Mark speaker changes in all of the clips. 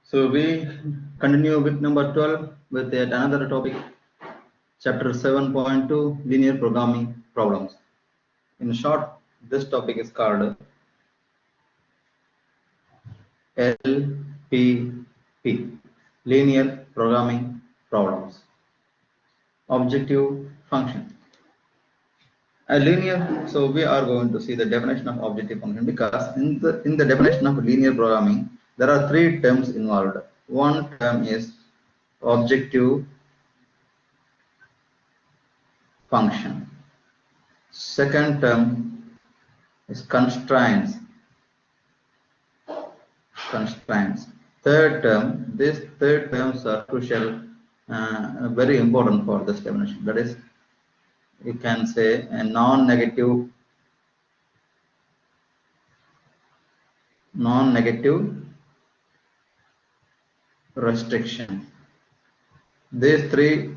Speaker 1: So we continue with number 12 with yet another topic, chapter 7.2, linear programming problems. In short, this topic is called LPP, linear programming problems. Objective function. A linear, so we are going to see the definition of objective function, because in the definition of linear programming, there are three terms involved. One term is objective function. Second term is constraints. Third term, these third terms are crucial, very important for this definition. That is, you can say a non-negative restriction. These three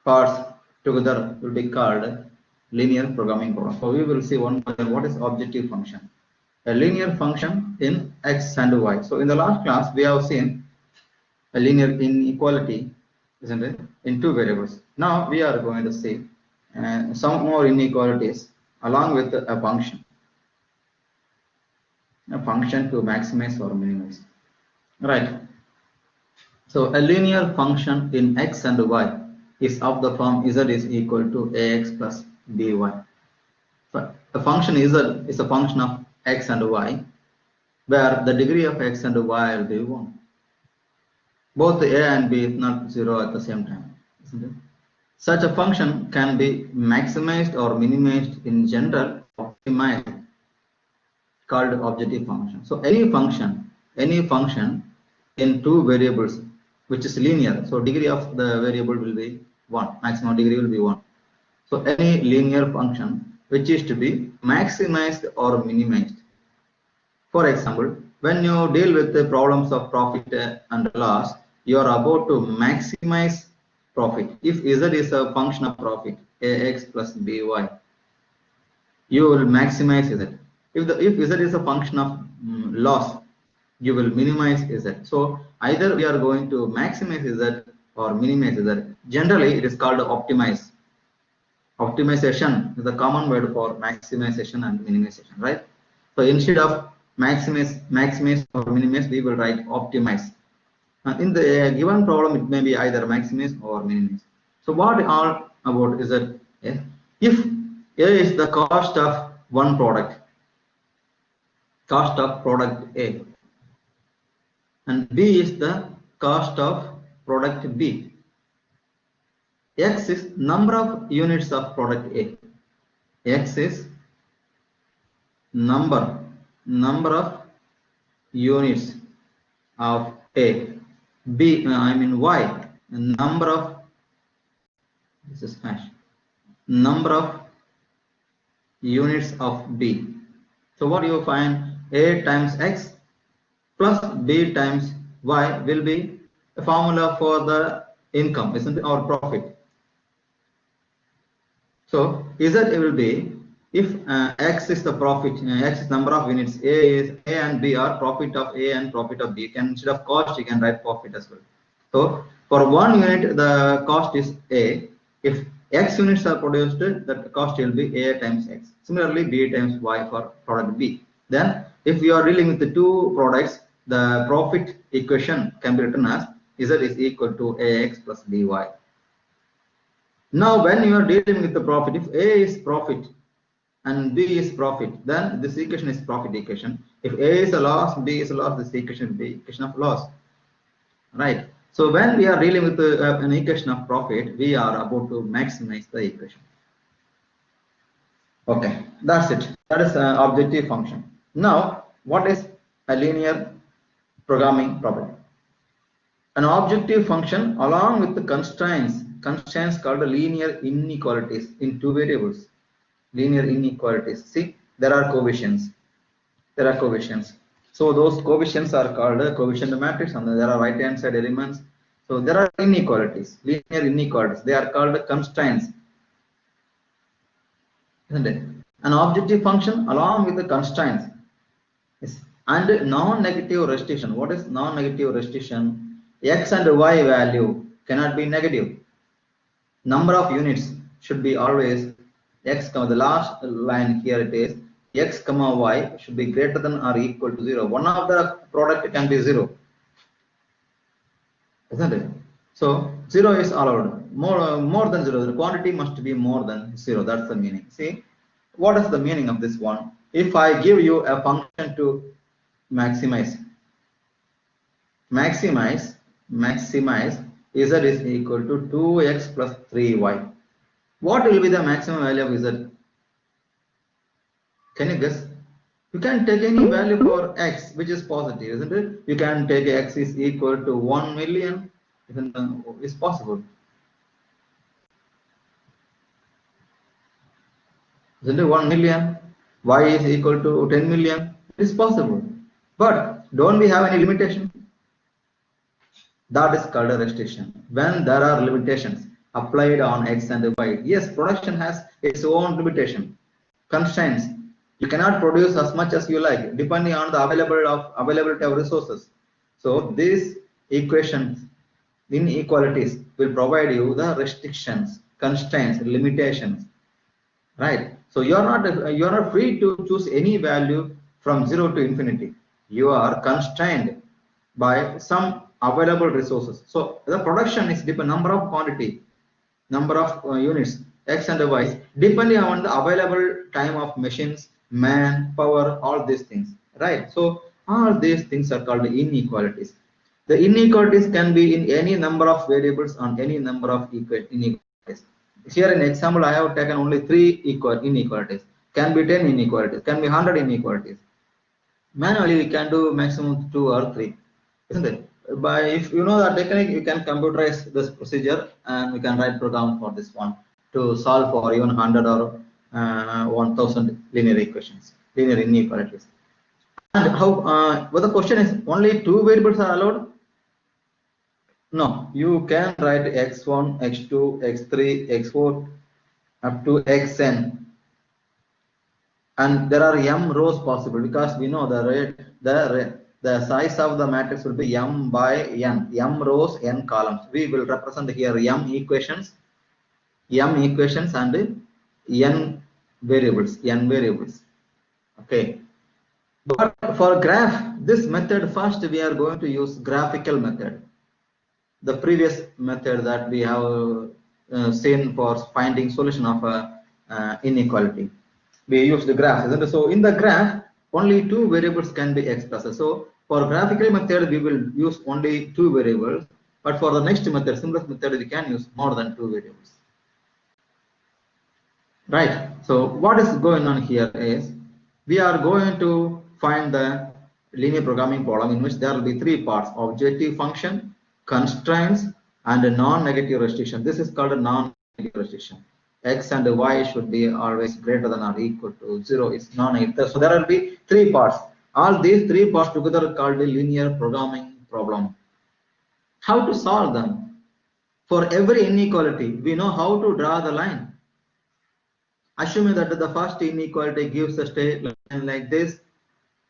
Speaker 1: parts together will be called linear programming problem. So we will see one by one what is objective function. A linear function in x and y. So in the last class we have seen a linear inequality, isn't it, in two variables. Now we are going to see some more inequalities along with a function to maximize or minimize, right? So a linear function in x and y is of the form z is equal to ax plus by. So a function z is a function of x and y, where the degree of x and y will be 1. Both a and b is not 0 at the same time, isn't it? Such a function can be maximized or minimized, in general optimized, called objective function. So any function in two variables which is linear, so degree of the variable will be 1, maximum degree will be 1. So any linear function which is to be maximized or minimized. For example, when you deal with the problems of profit and loss, you are about to maximize profit. If z is a function of profit, ax plus by, you will maximize z. If z is a function of loss, you will minimize z. So either we are going to maximize z or minimize z. Generally, it is called optimize. Optimization is the common word for maximization and minimization, right? So instead of maximize or minimize, we will write optimize. In the given problem, it may be either maximize or minimize. So what all about is that if A is the cost of one product, cost of product A, and B is the cost of product B, X is number of units of product A. X is number of units of A. B, Y, number of, this is hash, number of units of B. So what you find, A times X plus B times Y will be a formula for the income, isn't it, or profit. So Z will be, if X is the profit, X is number of units, A and B are profit of A and profit of B. You can, instead of cost, you can write profit as well. So for 1 unit, the cost is A. If X units are produced, the cost will be A times X. Similarly, B times Y for product B. Then if you are dealing with the two products, the profit equation can be written as Z is equal to AX plus BY. Now when you are dealing with the profit, if A is profit and B is profit, then this equation is profit equation. If A is a loss, B is a loss, this equation will be equation of loss, right? So when we are dealing with an equation of profit, we are about to maximize the equation. Okay, that's it. That is an objective function. Now, what is a linear programming problem? An objective function along with the constraints called linear inequalities in two variables. Linear inequalities. See, there are coefficients. So those coefficients are called a coefficient matrix, and there are right hand side elements. So there are inequalities, linear inequalities. They are called constraints, isn't it? An objective function along with the constraints And non-negative restriction. What is non-negative restriction? X and Y value cannot be negative. Number of units should be always x, the last line here it is x comma y should be greater than or equal to 0. One of the product can be 0, isn't it? So 0 is allowed. More than 0, the quantity must be more than 0. That's the meaning. See, what is the meaning of this one? If I give you a function to maximize z is equal to 2x plus 3y. What will be the maximum value of z? Can you guess? You can take any value for x which is positive, isn't it? You can take x is equal to 1 million, it's possible. Isn't it 1 million? Y is equal to 10 million, it's possible. But don't we have any limitation? That is called a restriction. When there are limitations applied on x and y, yes, production has its own limitation, constraints. You cannot produce as much as you like, depending on the availability of resources. So these equations, inequalities, will provide you the restrictions, constraints, limitations, right? So you are not free to choose any value from 0 to infinity. You are constrained by some available resources. So the production is depend number of quantity, number of units, x and y, depending on the available time of machines, man, power, all these things, right? So all these things are called inequalities. The inequalities can be in any number of variables on any number of inequalities. Here in example, I have taken only 3 inequalities. Can be 10 inequalities, can be 100 inequalities. Manually, we can do maximum 2 or 3, isn't it? But if you know that technique, you can computerize this procedure and we can write program for this one to solve for even 100 or 1000 linear equations, linear inequalities. And how? Well, the question is, only 2 variables are allowed? No, you can write x1, x2, x3, x4 up to xn. And there are m rows possible because we know the size of the matrix will be m by n, m rows, n columns. We will represent here m equations and n variables. Okay. But for graph, this method, first we are going to use graphical method. The previous method that we have seen for finding solution of inequality, we use the graph, isn't it? So in the graph, only 2 variables can be expressed. So for graphical method, we will use only 2 variables. But for the next method, simplest method, we can use more than 2 variables. Right. So what is going on here is we are going to find the linear programming problem in which there will be 3 parts: objective function, constraints, and a non-negative restriction. This is called a non-negative restriction. X and y should be always greater than or equal to 0. It's non-negative. So there will be 3 parts. All these 3 parts together are called a linear programming problem. How to solve them? For every inequality, we know how to draw the line. Assuming that the first inequality gives a straight line like this,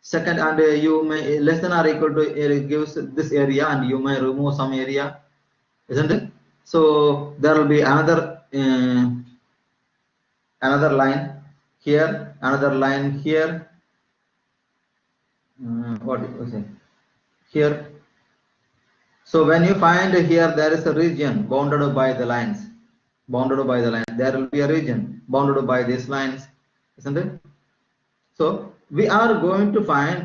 Speaker 1: second, and you may less than or equal to area gives this area, and you may remove some area, isn't it? So there will be another line here, another line here. What is it? Here. So when you find here, there is a region bounded by the lines. There will be a region bounded by these lines, isn't it? So we are going to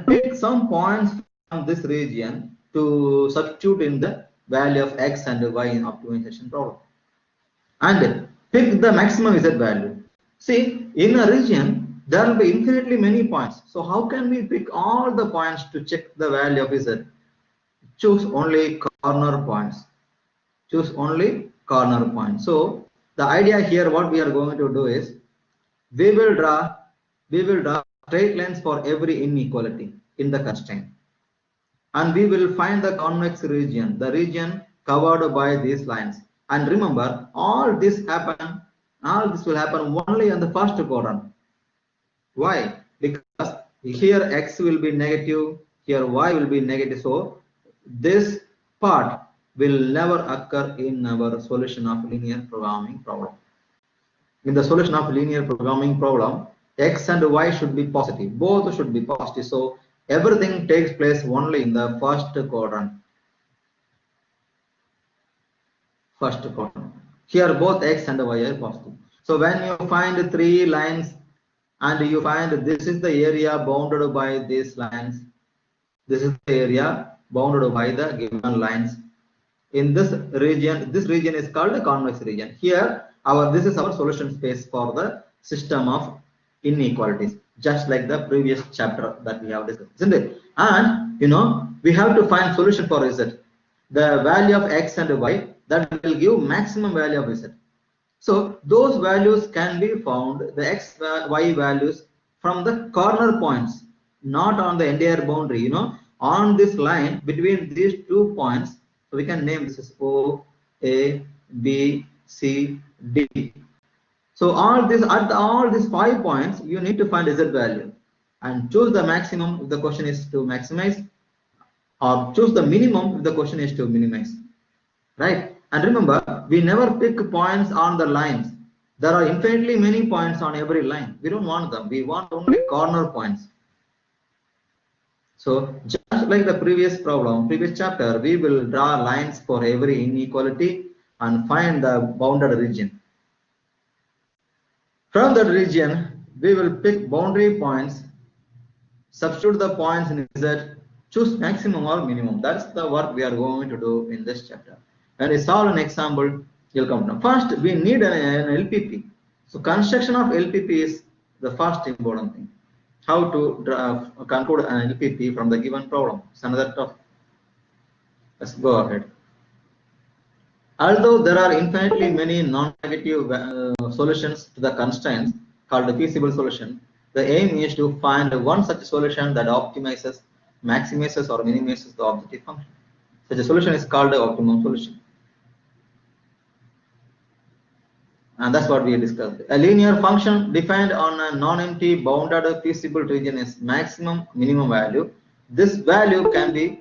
Speaker 1: pick some points from this region to substitute in the value of x and y in optimization problem, and pick the maximum z value. See, in a region there will be infinitely many points. So how can we pick all the points to check the value of z? Choose only corner points. So the idea here, what we are going to do is we will draw straight lines for every inequality in the constraint, and we will find the convex region, the region covered by these lines. And remember, all this will happen only in the first quadrant. Why? Because Here x will be negative, here y will be negative. So this part will never occur in our solution of linear programming problem. In the solution of linear programming problem, x and y should be positive, both should be positive. So everything takes place only in the first quadrant. Here both x and y are positive. So when you find three lines and you find this is the area bounded by these lines, this is the area bounded by the given lines. In this region is called a convex region. Here this is our solution space for the system of inequalities, just like the previous chapter that we have discussed, isn't it? And we have to find solution for z, the value of x and y that will give maximum value of z. So those values can be found, the x y values, from the corner points, not on the entire boundary. On this line between these 2 points, so we can name this as O, A, B, C, D. So at all these 5 points, you need to find z value and choose the maximum if the question is to maximize, or choose the minimum if the question is to minimize, right? And remember, we never pick points on the lines. There are infinitely many points on every line. We don't want them. We want only corner points. So just like the previous problem, previous chapter, we will draw lines for every inequality and find the bounded region. From that region, we will pick boundary points, substitute the points in Z, choose maximum or minimum. That's the work we are going to do in this chapter. When we solve an example, you'll come to know. First, we need an LPP. So construction of LPP is the first important thing. How to conclude an LPP from the given problem. It's another topic. Let's go ahead. Although there are infinitely many non-negative solutions to the constraints called the feasible solution, the aim is to find one such solution that optimizes, maximizes, or minimizes the objective function. Such a solution is called the optimum solution. And that's what we discussed. A linear function defined on a non-empty bounded feasible region is maximum minimum value. This value can be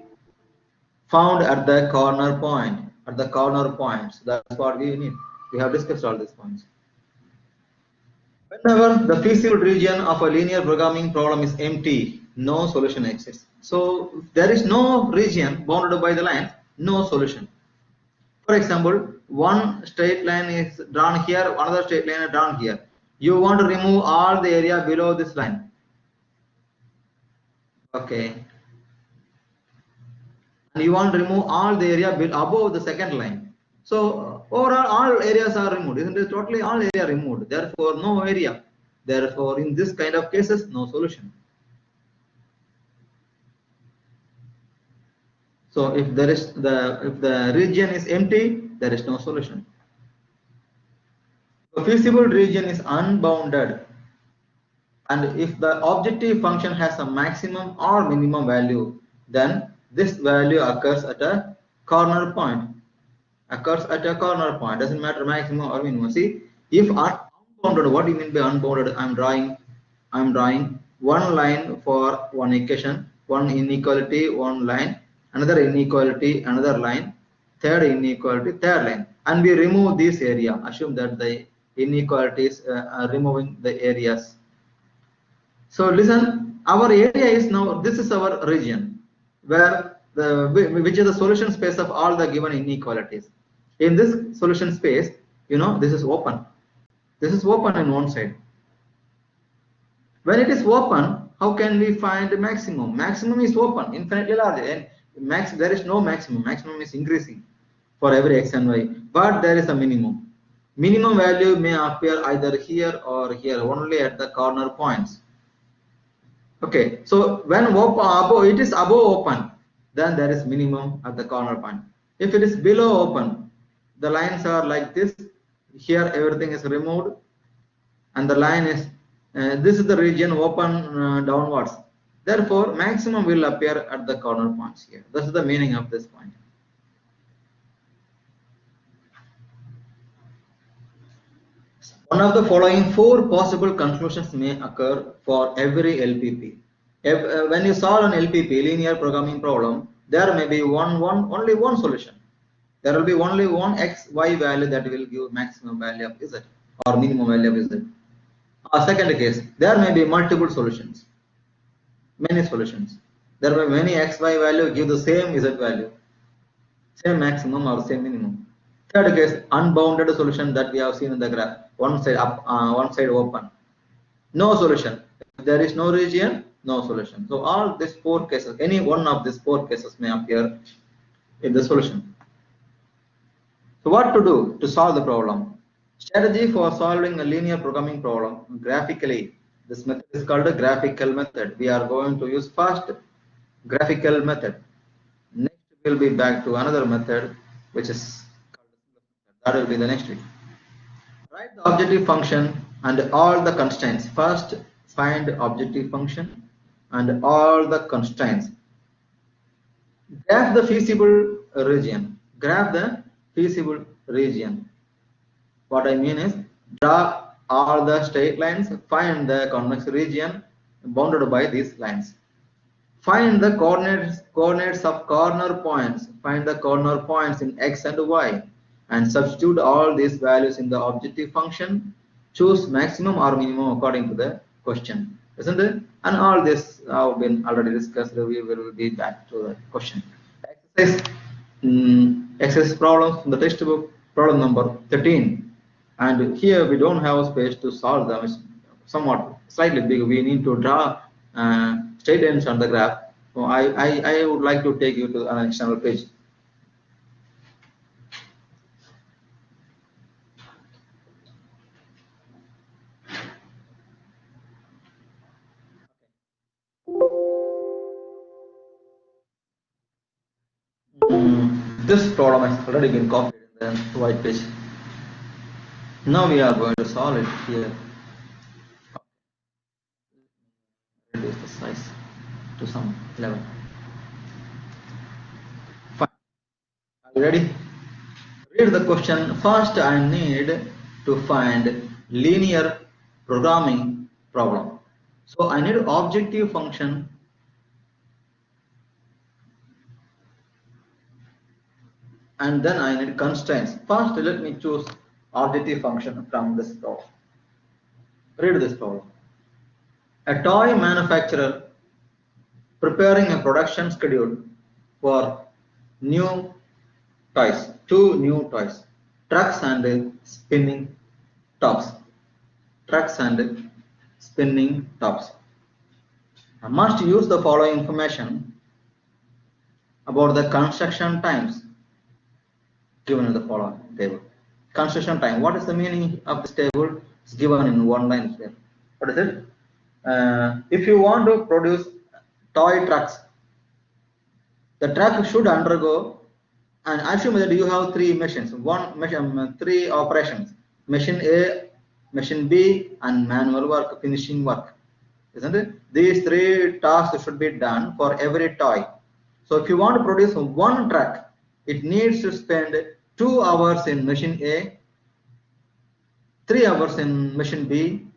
Speaker 1: found at the corner point. At the corner points. That's what we need. We have discussed all these points. Whenever the feasible region of a linear programming problem is empty, no solution exists. So if there is no region bounded by the line, no solution. For example, one straight line is drawn here, another straight line is drawn here. You want to remove all the area below this line. Okay. And you want to remove all the area above the second line. So overall all areas are removed, isn't it? Totally all area removed. Therefore no area. Therefore in this kind of cases no solution. So if the region is empty, there is no solution. The feasible region is unbounded, and if the objective function has a maximum or minimum value, then this value occurs at a corner point. Doesn't matter maximum or minimum. See, if unbounded, what do you mean by unbounded? I'm drawing one line for one equation, one inequality, one line, another inequality, another line, third inequality, third line, and we remove this area. Assume that the inequalities are removing the areas. So listen, our area is now, this is our region where which is the solution space of all the given inequalities. In this solution space, this is open. This is open on one side. When it is open, how can we find the maximum? Maximum is open, infinitely large, and there is no maximum. Maximum is increasing for every x and y, but there is a minimum. Minimum value may appear either here or here, only at the corner points. Okay, so when it is above open, then there is minimum at the corner point. If it is below open, the lines are like this. Here everything is removed, and the line is this is the region open downwards. Therefore, maximum will appear at the corner points here. This is the meaning of this point. One of the following 4 possible conclusions may occur for every LPP. When you solve an LPP, linear programming problem, there may be only one solution. There will be only one x, y value that will give maximum value of z or minimum value of z. Second case, there may be multiple solutions, many solutions. There may be many x, y value give the same z value, same maximum or same minimum. Third case, unbounded solution that we have seen in the graph, one side up, one side open. No solution. If there is no region, no solution. So all these four cases, any one of these four cases may appear in the solution. So what to do to solve the problem? Strategy for solving a linear programming problem graphically. This method is called a graphical method. We are going to use first graphical method. Next we'll be back to another method which is that will be the next week. Write the objective function and all the constraints. First find objective function and all the constraints. Graph the feasible region. Graph the feasible region. What I mean is draw all the straight lines, find the convex region bounded by these lines. Find the coordinates of corner points. Find the corner points in x and y and substitute all these values in the objective function. Choose maximum or minimum according to the question, isn't it? And all this have been already discussed. We will be back to the question. Exercise problems from the textbook, problem number 13. And here we don't have space to solve them. It's somewhat slightly big. We need to draw straight lines on the graph. So I would like to take you to an external page. This problem has already been copied in the white page. Now we are going to solve it here. Reduce the size to some level. Fine. Are you ready? Read the question. First, I need to find linear programming problem. So I need objective function and then I need constraints. First, let me choose objective function from this problem. Read this problem. A toy manufacturer preparing a production schedule for new toys, two new toys, trucks and spinning tops. Trucks and spinning tops. I must use the following information about the construction times given in the following table. Construction time. What is the meaning of this table? It's given in one line here. What is it? If you want to produce toy trucks, the truck should undergo, and assume that you have three machines, three operations: machine A, machine B, and manual work, finishing work. Isn't it? These three tasks should be done for every toy. So if you want to produce one truck, it needs to spend 2 hours in machine A, 3 hours in machine B,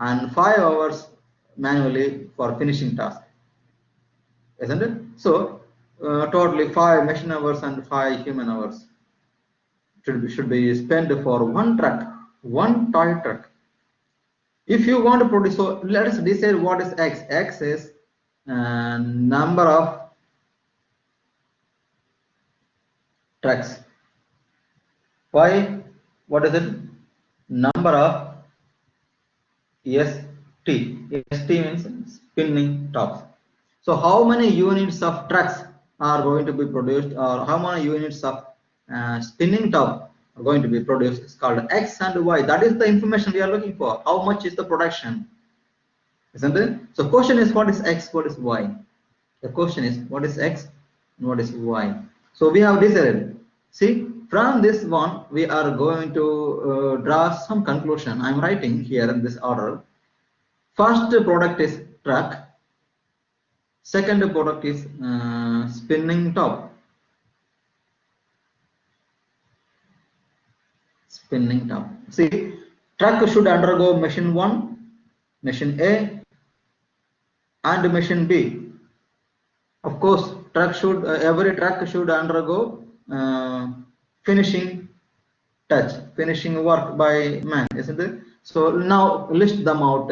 Speaker 1: and 5 hours manually for finishing task. Isn't it? So totally 5 machine hours and 5 human hours should be spent for one truck, one toy truck. If you want to produce, so let us decide what is x. X is number of trucks. Y, what is it? Number of ST. ST means spinning tops. So how many units of trucks are going to be produced, or how many units of spinning top are going to be produced is called X and Y. That is the information we are looking for. How much is the production? Isn't it? So question is what is X, what is Y? The question is what is X and what is Y? So we have decided. See, from this one we are going to draw some conclusion. I am writing here in this order. First product is truck. Second product is spinning top. Spinning top. See, truck should undergo machine 1, machine A, and machine B. Of course, every truck should undergo finishing touch, finishing work by man, isn't it? So now list them out.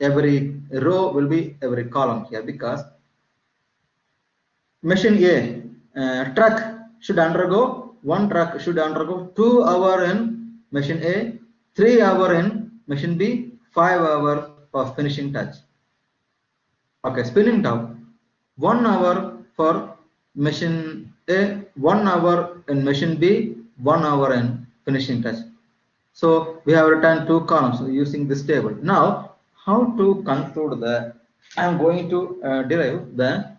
Speaker 1: Every row will be every column here, because machine A one truck should undergo 2 hours in machine A, 3 hours in machine B, 5 hours for finishing touch. Okay, spinning top, 1 hour for machine A, 1 hour in machine B, 1 hour in finishing touch. So we have written 2 columns using this table. Now, how to conclude the? I am going to derive the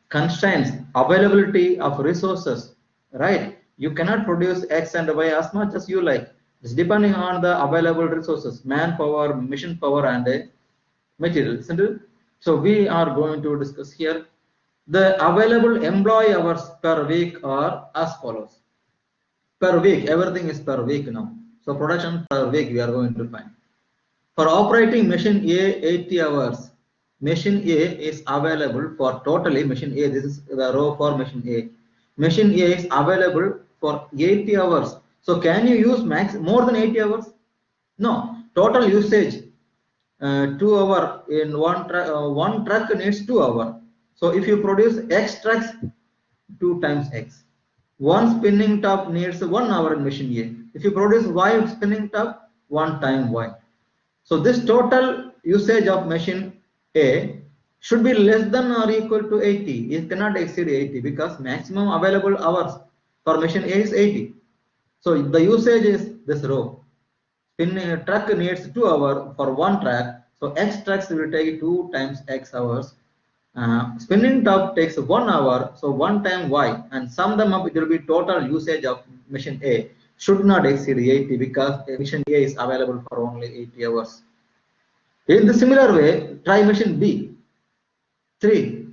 Speaker 1: constraints, availability of resources. Right? You cannot produce X and Y as much as you like. It's depending on the available resources, manpower, machine power, and material. So we are going to discuss here the available employee hours per week are as follows. Per week, everything is per week now. So production per week we are going to find. For operating machine A, 80 hours. Machine A is available for totally machine A. This is the row for machine A. Machine A is available for 80 hours. So can you use more than 80 hours? No. Total usage 2 hour in one truck needs 2 hours. So if you produce X trucks, 2 times X. One spinning top needs 1 hour in machine A. If you produce Y spinning top, 1 time Y. So this total usage of machine A should be less than or equal to 80. It cannot exceed 80 because maximum available hours for machine A is 80. So the usage is this row. Spinning truck needs 2 hours for one track. So X trucks will take 2 times X hours. Spinning top takes 1 hour, so 1 time Y, and sum them up, it will be total usage of machine A should not exceed 80 because machine A is available for only 80 hours. In the similar way, try machine B. 3.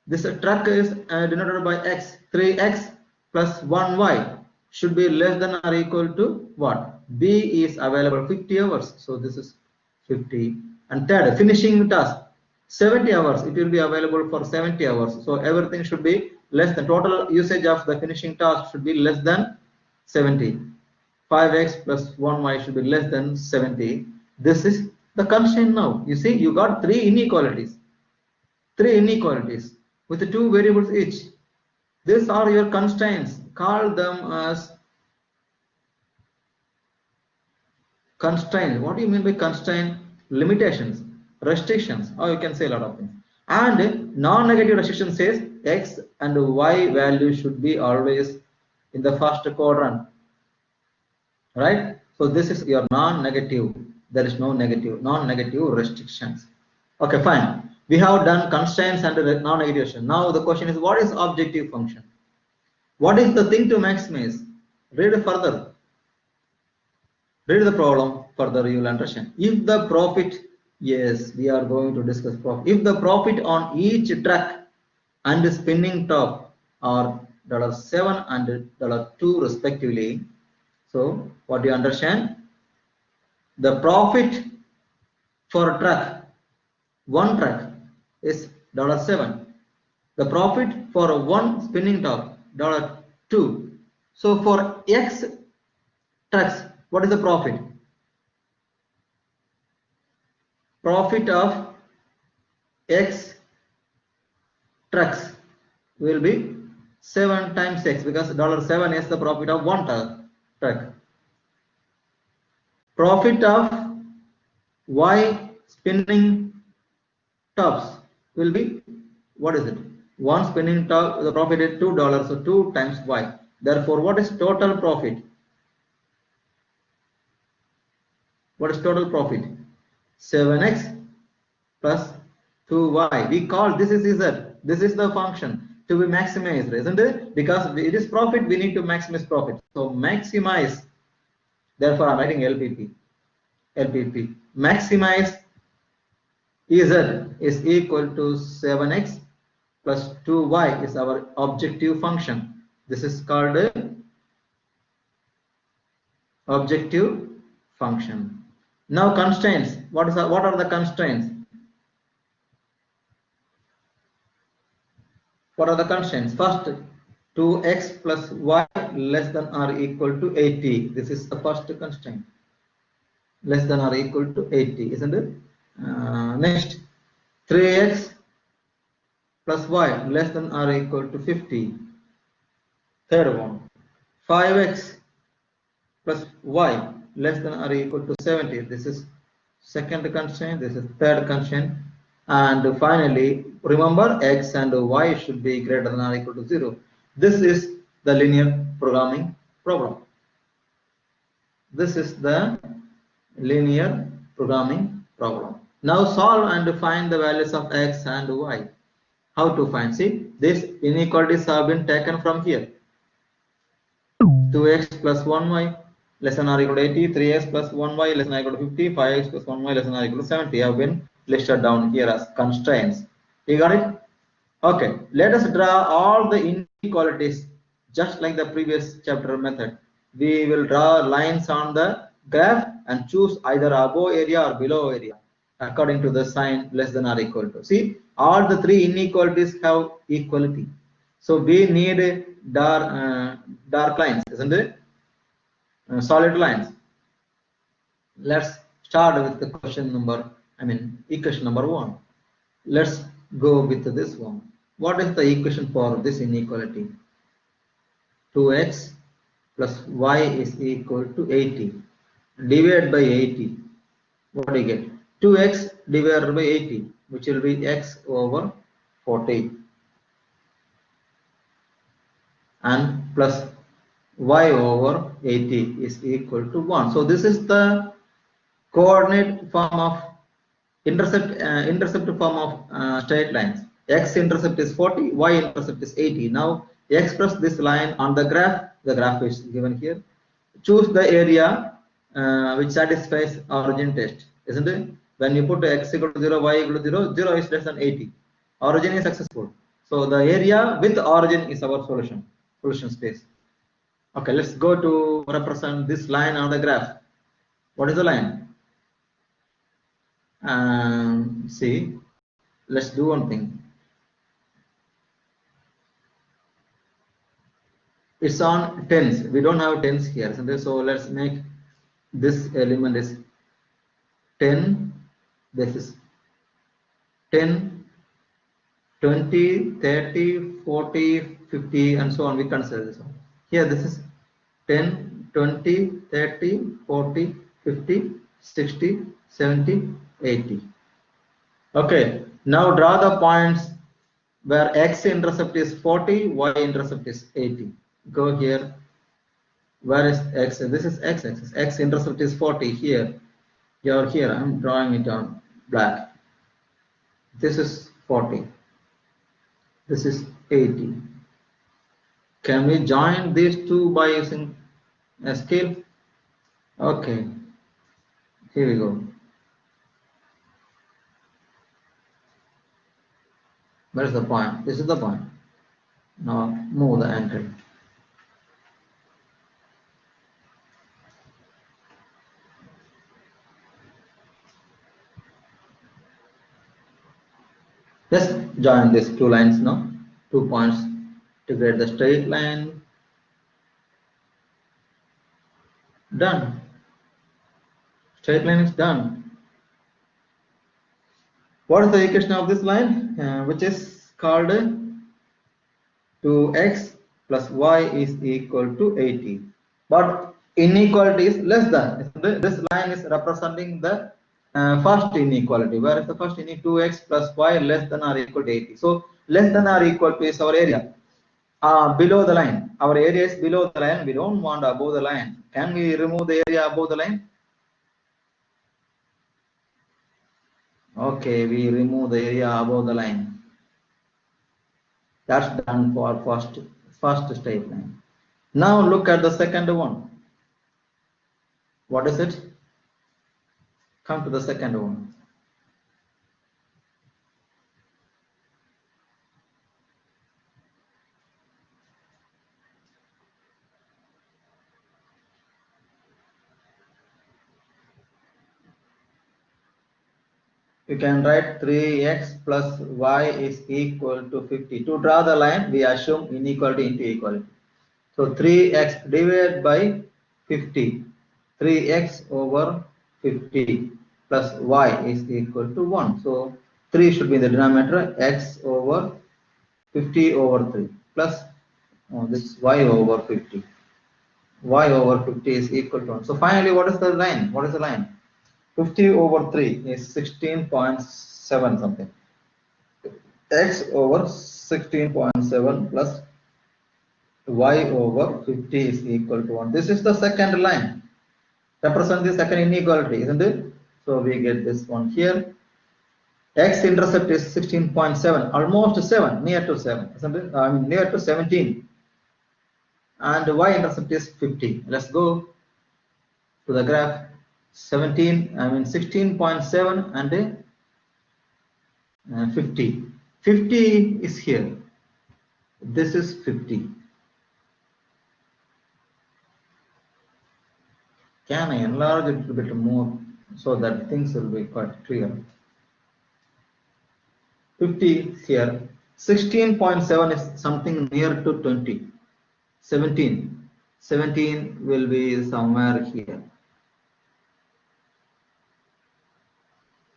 Speaker 1: This truck is denoted by X. 3X plus 1Y should be less than or equal to what? B is available 50 hours, so this is 50. And third, finishing task. 70 hours, it will be available for 70 hours. So everything should be less than, total usage of the finishing task should be less than 70. 5x plus 1y should be less than 70. This is the constraint now. You see, you got 3 inequalities. 3 inequalities with 2 variables each. These are your constraints. Call them as constraint. What do you mean by constraint? Limitations, restrictions, or you can say a lot of things. And non-negative restriction says X and Y value should be always in the first quadrant. Right? So this is your non-negative. There is no negative, non-negative restrictions. Okay, fine. We have done constraints and non-negative restriction. Now the question is, what is objective function? What is the thing to maximize? Read further. Read the problem further, you will understand. If the profit, yes, we are going to discuss profit. If the profit on each truck and spinning top are $7 and $2 respectively, so what do you understand? The profit for a truck, one truck is $7. The profit for one spinning top, $2. So for X trucks, what is the profit? Profit of X trucks will be 7 times X because $7 is the profit of one truck. Profit of Y spinning tops will be, what is it? One spinning top, the profit is $2, so 2 times Y. Therefore, what is total profit? What is total profit? 7x plus 2y. We call this is Z. This is the function to be maximized, isn't it? Because it is profit, we need to maximize profit. So maximize. Therefore, I'm writing LPP. LPP. Maximize EZ is equal to 7x plus 2y is our objective function. This is called a objective function. Now constraints. What are the constraints? What are the constraints? First, 2x plus y less than or equal to 80. This is the first constraint. Less than or equal to 80, isn't it? Next, 3x plus y less than or equal to 50. Third one, 5x plus y less than or equal to 70. This is second constraint. This is third constraint. And finally, remember x and y should be greater than or equal to 0. This is the linear programming problem. This is the linear programming problem. Now solve and find the values of x and y. How to find? See, these inequalities have been taken from here. 2x plus 1y less than or equal to 80, 3x plus 1y less than or equal to 50, 5x plus 1y less than or equal to 70 have been listed down here as constraints. You got it? Okay, let us draw all the inequalities just like the previous chapter method. We will draw lines on the graph and choose either above area or below area according to the sign less than or equal to. See, all the three inequalities have equality. So we need dark lines, isn't it? Solid lines. Let's start with the equation number 1. Let's go with this one. What is the equation for this inequality? 2x plus y is equal to 80. Divide by 80. What do you get? 2x divided by 80, which will be x over 40, and plus y over 80 is equal to 1. So this is the coordinate form of intercept form of straight lines. X intercept is 40, y intercept is 80. Now express this line on the graph. The graph is given here. Choose the area which satisfies origin test, isn't it? When you put x equal to 0, y equal to 0, 0 is less than 80. Origin is successful. So the area with origin is our solution space. Okay, let's go to represent this line on the graph. What is the line? See, let's do one thing. It's on tens. We don't have tens here, so let's make this element is 10. This is 10, 20, 30, 40, 50, and so on. We consider this one. Here, this is 10, 20, 30, 40, 50, 60, 70, 80. Okay, now draw the points where x-intercept is 40, y-intercept is 80. Go here. Where is x? This is x-axis. X-intercept is 40 here. You're here. I'm drawing it on black. This is 40. This is 80. Can we join these two by using a scale? Okay. Here we go. Where is the point? This is the point. Now move the entry. Let's join these two lines now. 2 points to create the straight line. Done. Straight line is done. What is the equation of this line? Which is called 2x plus y is equal to 80. But inequality is less than. This line is representing the first inequality. Where is the first inequality? 2x plus y less than or equal to 80. So less than or equal to is our area. Below the line. Our area is below the line. We don't want above the line. Can we remove the area above the line? Okay, we remove the area above the line. That's done for first straight line. Now look at the second one. What is it? Come to the second one. You can write 3x plus y is equal to 50. To draw the line, we assume inequality into equality. So 3x divided by 50. 3x over 50 plus y is equal to 1. So 3 should be in the denominator, x over 50 over 3 plus this y over 50. Y over 50 is equal to 1. So finally, what is the line? What is the line? 50 over 3 is 16.7 something. X over 16.7 plus y over 50 is equal to 1. This is the second line. Represent the second inequality, isn't it? So we get this one here. X intercept is 16.7, almost 7, near to 7, isn't it? I mean, near to 17. And y intercept is 50. Let's go to the graph. 17, I mean 16.7 and 50. 50 is here. This is 50. Can I enlarge it a little bit more so that things will be quite clear? 50 here. 16.7 is something near to 20. 17. 17 will be somewhere here.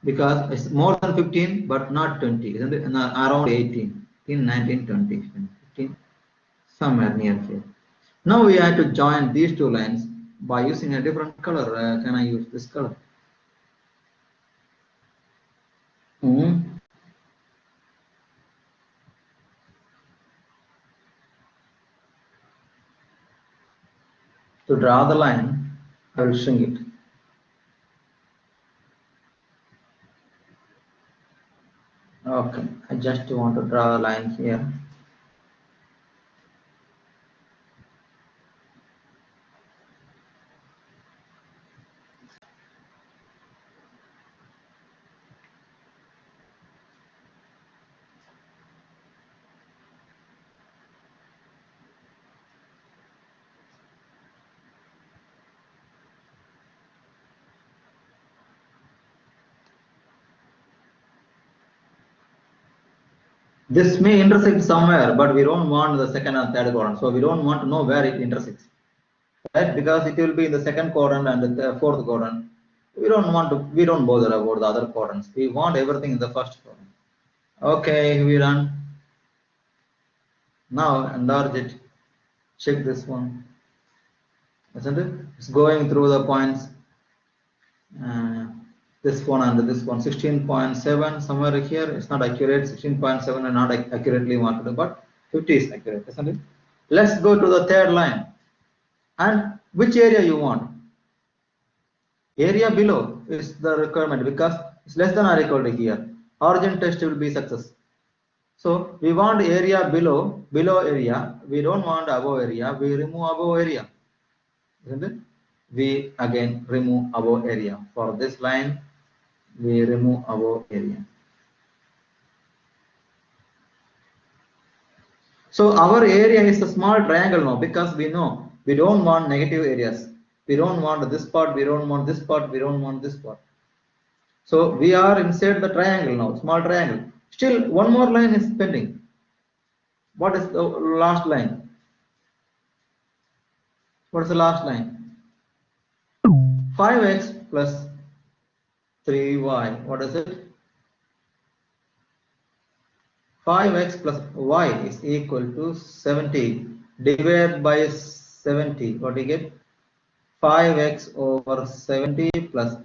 Speaker 1: Because it's more than 15 but not 20, isn't it? Around 18, 19, 20, 15, somewhere near here. Now we have to join these two lines by using a different color. Can I use this color? To draw the line, I will shrink it. Okay, I just want to draw a line here. This may intersect somewhere, but we don't want the second and third quadrant. So we don't want to know where it intersects, right? Because it will be in the second quadrant and the fourth quadrant. We don't bother about the other quadrants. We want everything in the first quadrant. Okay, we done. Now enlarge it. Check this one. Isn't it? It's going through the points. This one and this one. 16.7 somewhere here. It's not accurate. 16.7 are not accurately marked, but 50 is accurate, isn't it? Let's go to the third line. And which area you want? Area below is the requirement because it's less than or equal to here. Origin test will be success. So we want area below area. We don't want above area. We remove above area. Isn't it? We again remove above area. For this line, we remove above area. So our area is a small triangle now because we know we don't want negative areas. We don't want this part, we don't want this part, we don't want this part. So we are inside the triangle now, small triangle. Still one more line is pending. What is the last line? What is the last line? 5x plus 3y. What is it? 5x plus y is equal to 70 divided by 70. What do you get? 5x over 70 plus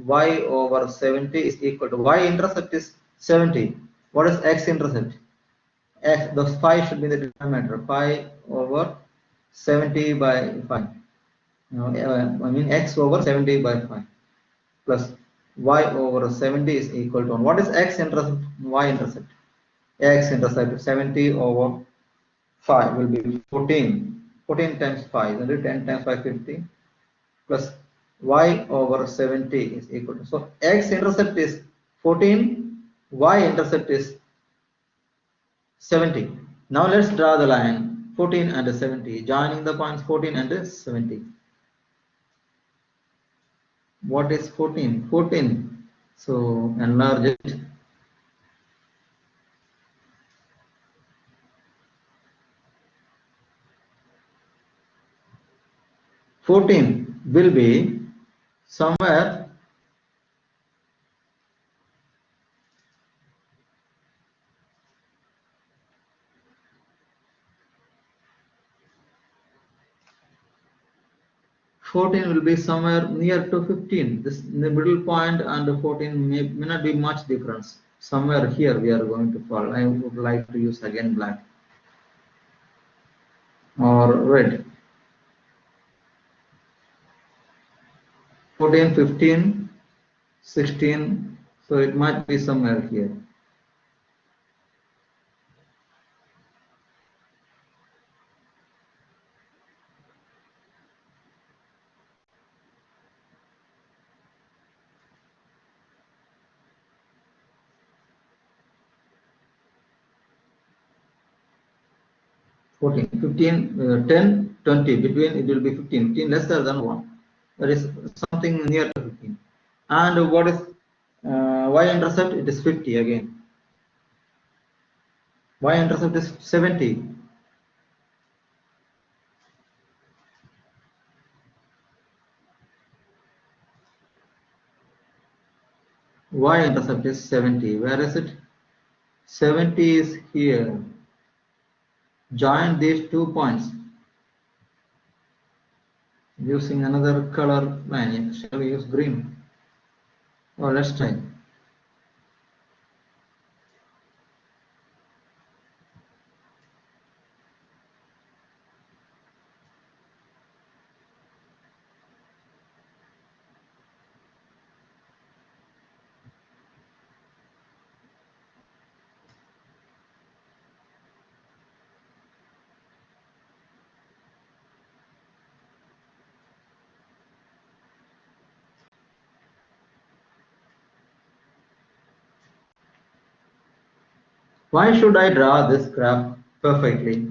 Speaker 1: y over 70 is equal to y intercept is 70. What is x intercept? X, the 5 should be the denominator. 5 over 70 by 5. I mean x over 70 by 5 plus y over 70 is equal to 1. What is x intercept? Y intercept. X intercept 70 over 5 will be 14. 14 times 5, and 10 times 5, 50 plus y over 70 is equal to. So x intercept is 14, y intercept is 70. Now let's draw the line 14 and 70, joining the points 14 and 70. What is 14? 14. So enlarge it. Fourteen will be somewhere 14 will be somewhere near to 15. This the middle point and 14 may not be much difference. Somewhere here we are going to fall. I would like to use again black or red. 14, 15, 16. So it might be somewhere here. Fourteen, 15, 10, 20. Between it will be 15. 15 lesser than 1. That is something near to 15. And what is y-intercept? It is 50 again. Y-intercept is 70. Y-intercept is 70. Where is it? 70 is here. Join these 2 points using another color line. Shall we use green? Or let's try. Why should I draw this graph perfectly?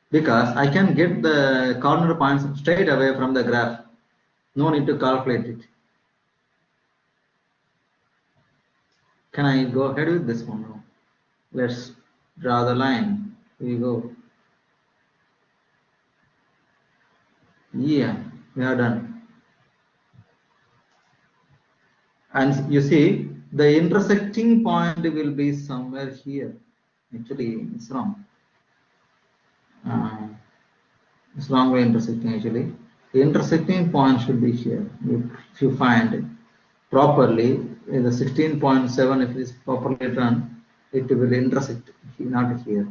Speaker 1: Because I can get the corner points straight away from the graph. No need to calculate it. Can I go ahead with this one now? Let's draw the line. Here we go. Yeah, we are done. And you see, the intersecting point will be somewhere here. Actually, it's wrong. It's wrong way intersecting actually. The intersecting point should be here. If you find properly, the 16.7, if it is properly done, it will intersect, not here.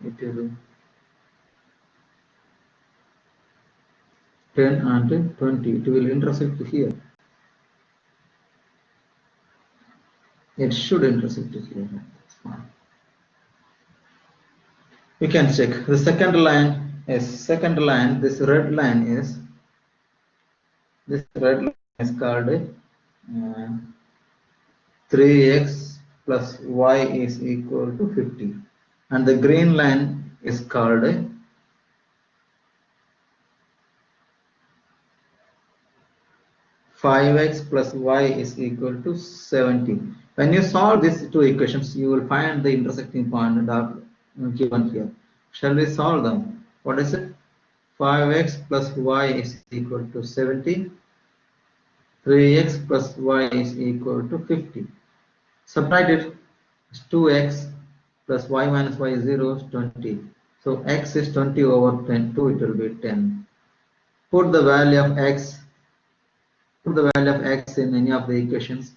Speaker 1: It will 10 and 20. It will intersect here. It should intersect here. That's fine. You can check. The second line is this red line is called 3x plus y is equal to 50, and the green line is called 5x plus y is equal to 70. When you solve these two equations, you will find the intersecting point given here. Shall we solve them? What is it? 5x plus y is equal to 70. 3x plus y is equal to 50. Subtract it. It's 2x plus y minus y is 0 is 20. So x is 20 over 10. 2, it will be 10. Put the value of x in any of the equations.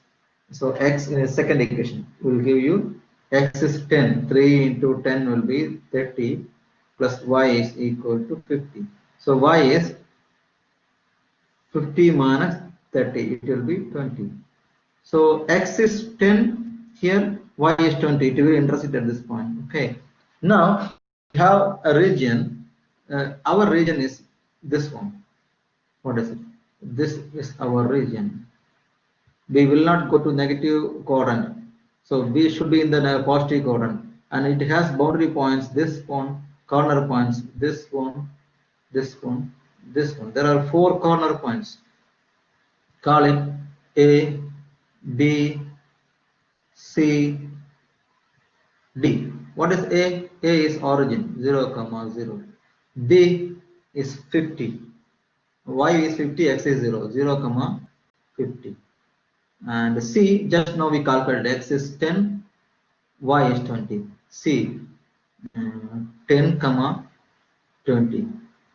Speaker 1: So x in a second equation will give you x is 10. 3 into 10 will be 30 plus y is equal to 50. So y is 50 minus 30. It will be 20. So x is 10 here, y is 20. It will intersect at this point. Okay. Now we have a region. Our region is this one. What is it? This is our region. We will not go to negative quadrant. So we should be in the positive quadrant. And it has boundary points, this one, corner points, this one, this one, this one. There are 4 corner points. Call it A, B, C, D. What is A? A is origin 0, 0. B is 50. Y is 50, X is 0, 0, 50. And C, just now we calculated X is 10, Y is 20. C, 10, 20.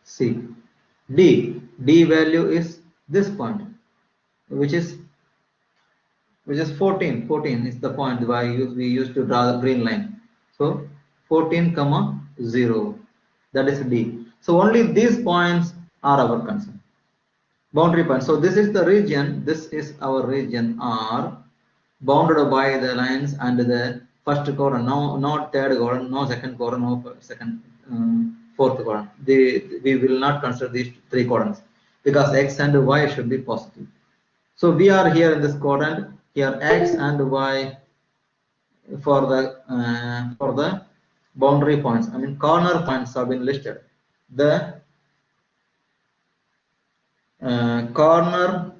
Speaker 1: C. D. D value is this point, which is 14. 14 is the point why we used to draw the green line. So 14, 0. That is D. So only these points are our concern. Boundary points. So this is the region. This is our region R, bounded by the lines and the first column. No, not third column. No second column. No second, fourth column. We will not consider these three columns because X and Y should be positive. So we are here in this quadrant. Here X and Y for the boundary points. I mean corner points have been listed. The corner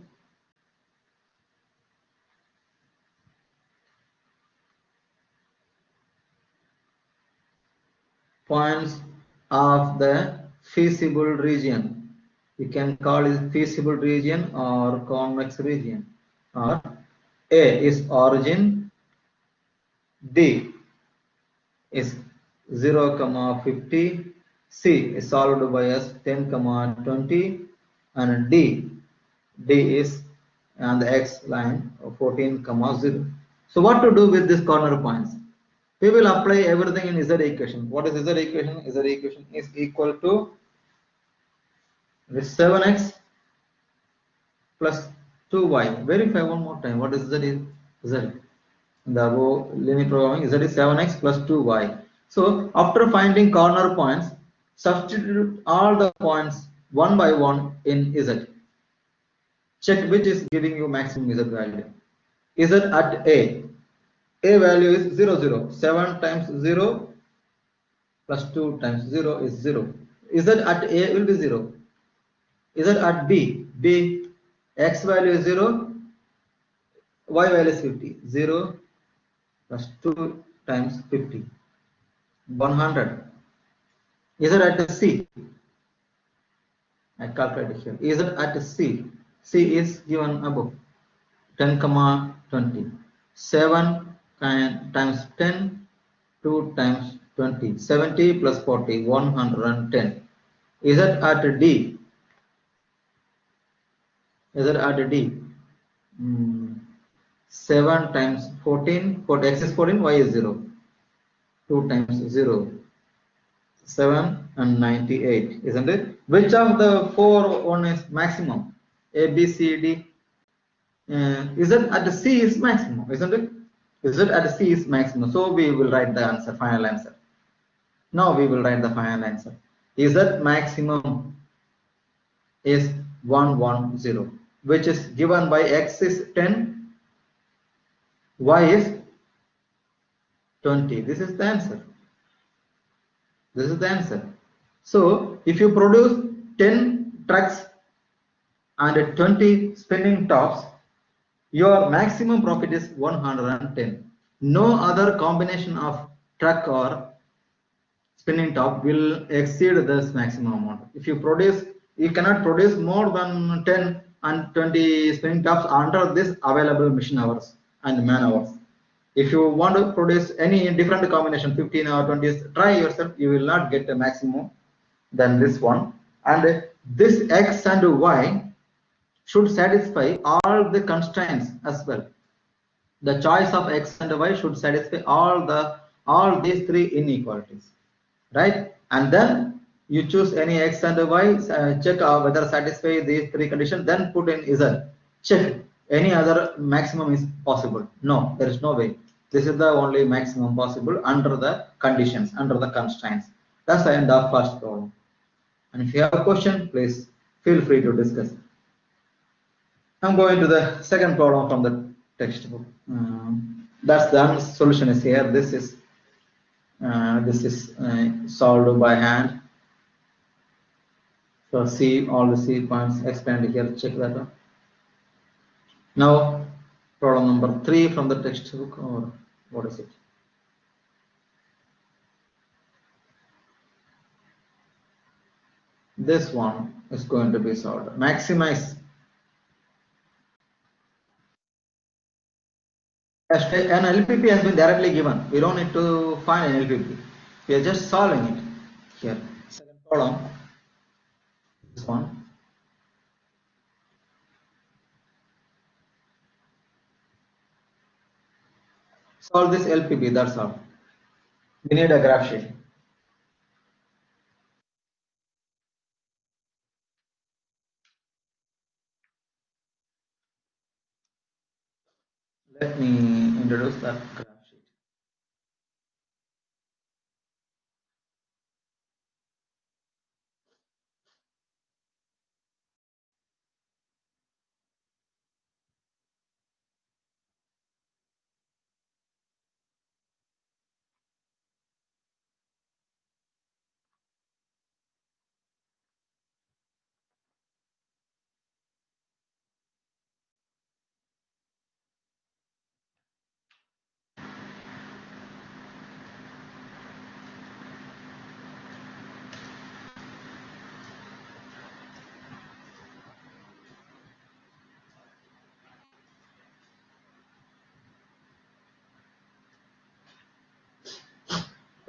Speaker 1: points of the feasible region. You can call it feasible region or convex region. Or A is origin, B is 0, 50, C is solved by us 10, 20, and D is on the X line 14, 0. So what to do with these corner points? We will apply everything in Z equation. What is Z equation? Z equation is equal to this 7x plus 2y. Verify one more time. What is Z? Z. In the above linear programming, Z is 7x plus 2y. So after finding corner points, substitute all the points one by one in Z. Check which is giving you maximum Z value. Z at A. A value is 0, 0. 7 times 0 plus 2 times 0 is 0. Z at A will be 0. Z at B. B. X value is 0. Y value is 50. 0 plus 2 times 50. 100. Z at C. I calculated here. Z at C. C is given above. 10, 20. 7 times 10, 2 times 20. 70 plus 40, 110. Z at D. Z at D. 7 times 14, X is 14, Y is 0. 2 times 0. 7 and 98, isn't it? Which of the four one is maximum? A, B, C, D. Z at C is maximum, isn't it? Z at C is maximum. So we will write the answer, final answer. Now we will write the final answer. Z maximum is 110, which is given by X is 10, Y is 20. This is the answer. This is the answer. So if you produce 10 trucks and 20 spinning tops, your maximum profit is 110. No other combination of truck or spinning top will exceed this maximum amount. If you produce, you cannot produce more than 10 and 20 spinning tops under this available machine hours and man hours. If you want to produce any different combination, 15 or 20, try yourself, you will not get a maximum than this one. And this X and Y should satisfy all the constraints as well. The choice of X and Y should satisfy all these three inequalities, right? And then you choose any X and Y, check whether satisfy these three conditions, then put in Z. Check any other maximum is possible. No, there is no way. This is the only maximum possible under the conditions, under the constraints. That's the end of first problem. And if you have a question, please feel free to discuss. I'm going to the second problem from the textbook. That's the solution is here. This is solved by hand. So see all the C points explained here. Check that out. Now Problem number 3 from the textbook, or what is it? This one is going to be solved. Maximize. An LPP has been directly given. We don't need to find an LPP. We are just solving it here. Second column, this one. Solve this LPP, that's all. We need a graph sheet. Let me introduce that graph sheet.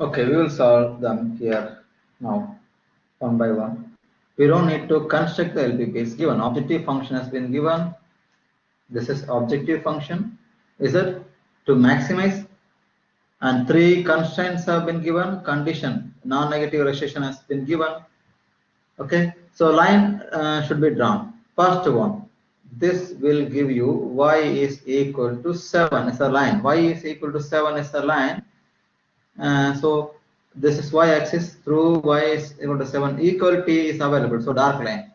Speaker 1: Okay, we will solve them here now, one by one. We don't need to construct the LPP. It's given. Objective function has been given. This is objective function. Is it to maximize? And 3 constraints have been given. Condition, non-negative restriction has been given. Okay, so line should be drawn. First one, this will give you y is equal to 7 is a line. Y is equal to 7 is a line. So this is y-axis, through y is equal to 7. Equality is available, so dark line.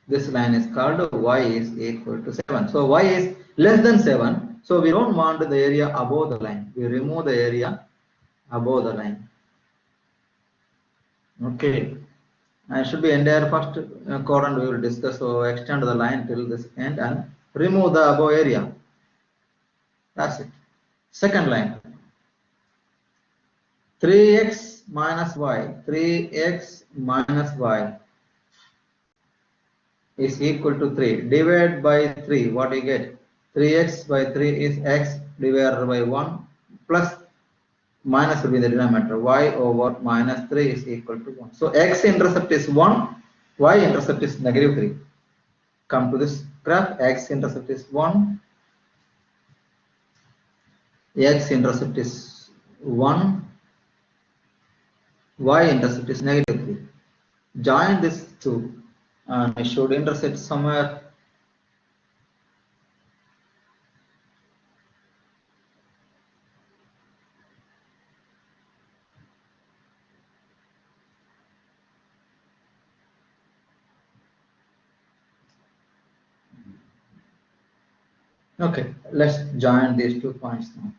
Speaker 1: This line is called y is equal to 7. So y is less than 7. So we don't want the area above the line. We remove the area above the line. Okay. It should be entire first quadrant we will discuss. So extend the line till this end and remove the above area. That's it. Second line. 3x minus y. 3x minus y is equal to 3. Divide by 3. What you get? 3x by 3 is x divided by 1 plus minus will be the denominator. Y over minus 3 is equal to 1. So x intercept is 1, y intercept is negative 3. Come to this graph. X intercept is 1, x intercept is 1, y intercept is negative 3. Join this 2 and I should intersect somewhere. Okay, let's join these 2 points now.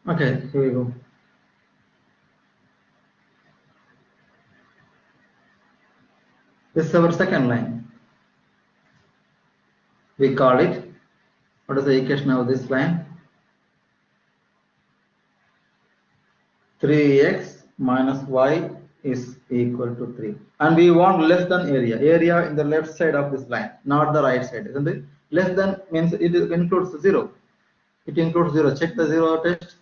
Speaker 1: Okay, here we go. This is our second line. We call it, what is the equation of this line? 3x minus y is equal to 3. And we want less than area. Area in the left side of this line, not the right side, isn't it? Less than means it includes 0. It includes 0. Check the 0 test.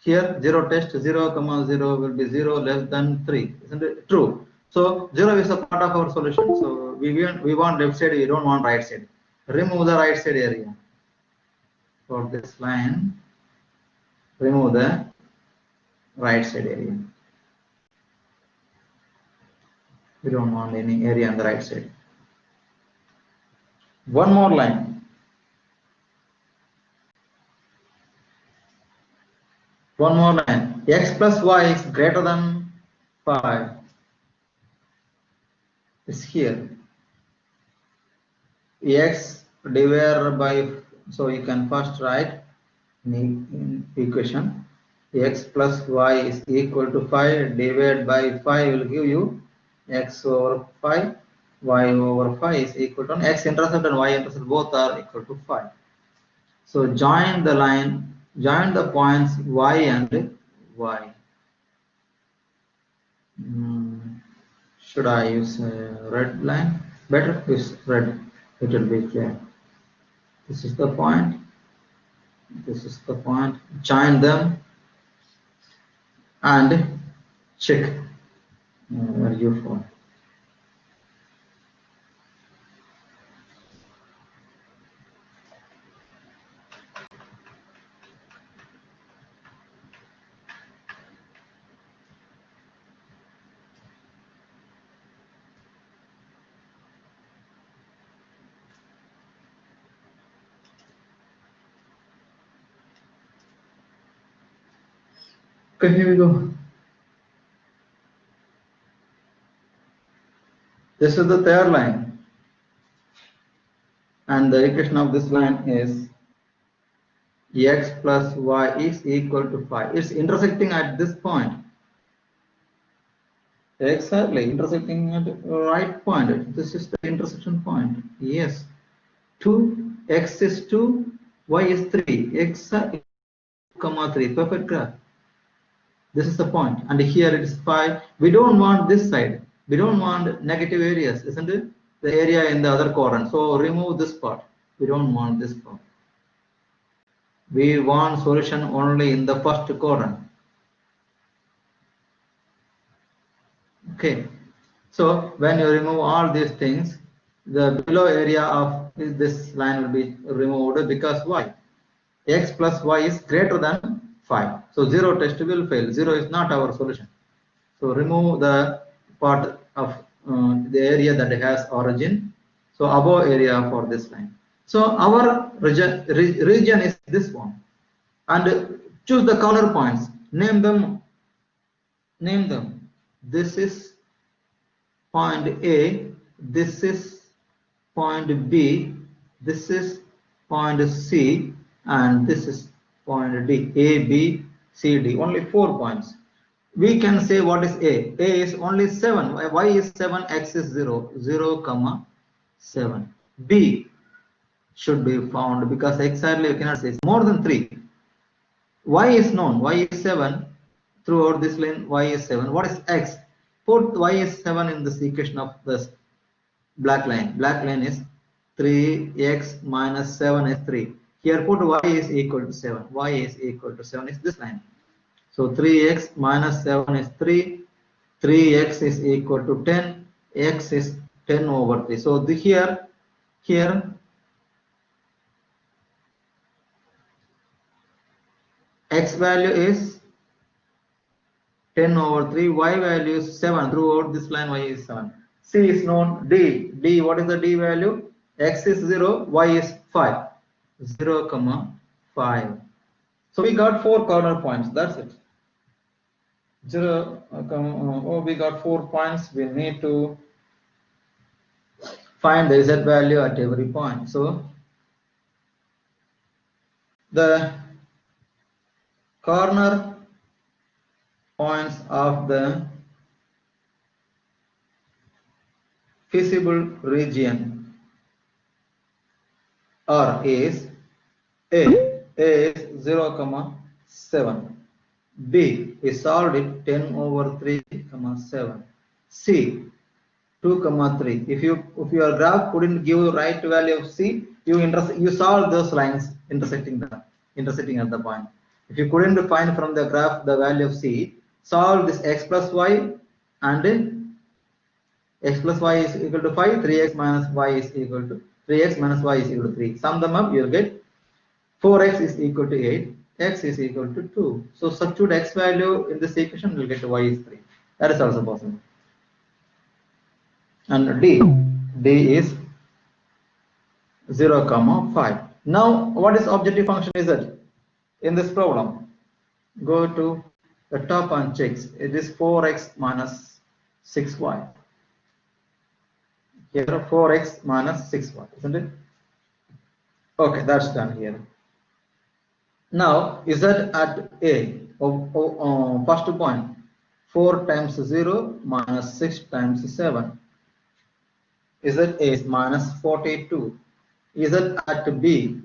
Speaker 1: Here 0 test, 0 comma 0 will be 0 less than 3, isn't it? True. So 0 is a part of our solution. So we want left side, we don't want right side. Remove the right side area for this line. remove the right side area. We don't want any area on the right side. One more line. One more line. X plus y is greater than 5. Is here. X divided by, so you can first write in equation x plus y is equal to 5 divided by 5 will give you x over 5, y over 5 is equal to x intercept and y intercept both are equal to 5. So join the line, join the points y and y. Should I use a red line? Better use red, it will be clear. This is the point, this is the point, join them and check where you fall. Okay, here we go. This is the third line, and the equation of this line is x plus y is equal to 5. It's intersecting at this point. Exactly, intersecting at the right point. This is the intersection point. Yes. 2, x is 2, y is 3. X, comma 3. Perfect graph. This is the point. And here it is 5. We don't want this side. We don't want negative areas, isn't it? The area in the other quadrant. So remove this part. We don't want this part. We want solution only in the first quadrant. Okay. So when you remove all these things, the below area of this line will be removed because why? X plus y is greater than 5. So 0 test will fail. 0 is not our solution. So remove the part of the area that has origin. So above area for this line. So our region is this one. And choose the corner points. Name them. Name them. This is point A. This is point B. This is point C. And this is point D. A, B, C, D. Only 4 points. We can say what is A. A is only 7. Y is 7. X is 0. 0, comma 7. B should be found because exactly you cannot say it's more than 3. Y is known. Y is 7. Throughout this line, Y is 7. What is X? Put Y is 7 in this equation of this black line. Black line is 3x minus 7 is 3. Here put y is equal to 7. Y is equal to 7 is this line. So 3x minus 7 is 3. 3x is equal to 10. X is 10 over 3. So here x value is 10 over 3. Y value is 7. Throughout this line y is 7. C is known. D, what is the D value? X is 0, y is 5. 0, comma 5. So we got 4 corner points. That's it. 0, we got 4 points. We need to find the z value at every point. So the corner points of the feasible region R is A is 0, comma 7. B is solved it 10 over 3, comma 7. C 2, comma 3. If your graph couldn't give right value of C, you solve those lines intersecting at the point. If you couldn't find from the graph the value of C, solve this x plus y and x plus y is equal to 5, 3x minus y is equal to 3x minus y is equal to 3. Sum them up, you'll get 4x is equal to 8. x is equal to 2. So substitute x value in this equation, we'll get y is 3. That is also possible. And d is 0, 5. Now, what is objective function z in this problem? Go to the top and checks. It is 4x minus 6y. Here 4x minus 6y, isn't it? Okay, that's done here. Now z at a, first point, 4 times 0 minus 6 times 7. Z is minus 42. Z at b,